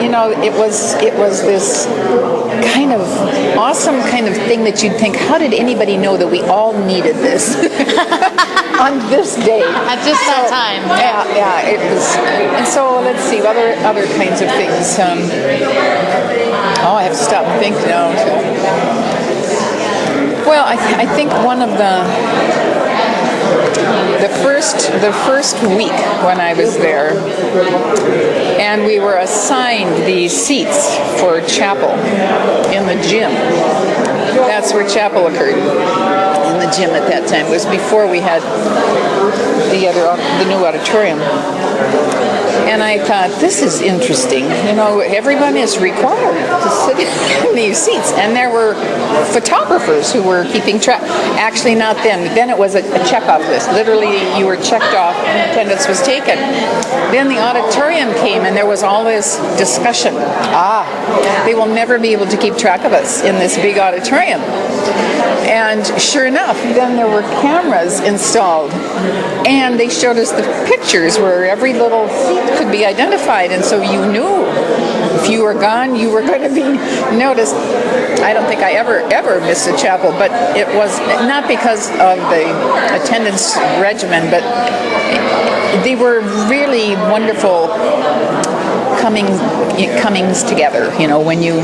it was this kind of awesome kind of thing that you'd think, how did anybody know that we all needed this on this day at just that time? Yeah, it was. And so let's see other kinds of things. I have to stop and think now. Well, I think one of the first week when I was there, and we were assigned the seats for chapel in the gym. That's where chapel occurred, in the gym at that time. It was before we had the new auditorium. And I thought, this is interesting. Everyone is required to sit in these seats. And there were photographers who were keeping track. Actually, not then. Then it was a checkoff list. Literally, you were checked off and attendance was taken. Then the auditorium came and there was all this discussion. They will never be able to keep track of us in this big auditorium. And sure enough, then there were cameras installed. And they showed us the pictures where every little seat could be identified, and so you knew if you were gone, you were going to be noticed. I don't think I ever missed a chapel, but it was not because of the attendance regimen, but they were really wonderful comings together, when you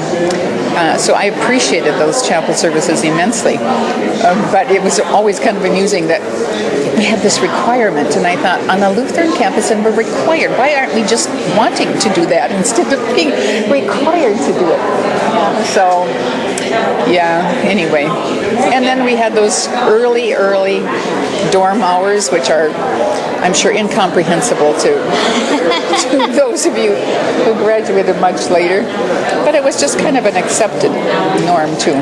so I appreciated those chapel services immensely, but it was always kind of amusing that we had this requirement, and I thought, on a Lutheran campus, and we're required, why aren't we just wanting to do that instead of being required to do it? So anyway, and then we had those early dorm hours, which are, I'm sure, incomprehensible to those of you who graduated much later. But it was just kind of an accepted norm, too.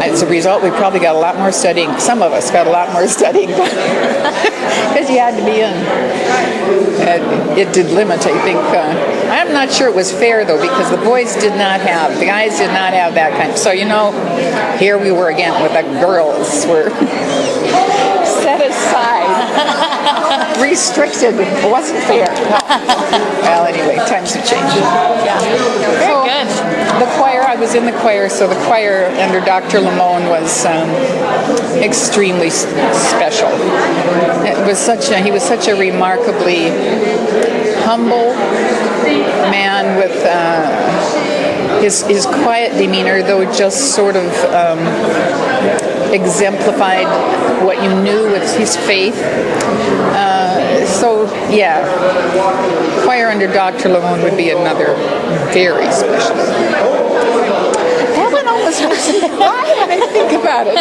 As a result, we probably got a lot more studying. Some of us got a lot more studying because you had to be in. It did limit, I think. I'm not sure it was fair, though, because the guys did not have that kind. So, here we were again with the girls were set aside, restricted. It wasn't fair. Well, anyway, times have changed. Yeah. Very good. The choir, I was in the choir, so the choir under Dr. Lamone was extremely special. He was such a remarkably humble man with his quiet demeanor, though just sort of exemplified what you knew with his faith. Choir under Dr. Lamone would be another very special. That one almost makes me cry when I think about it.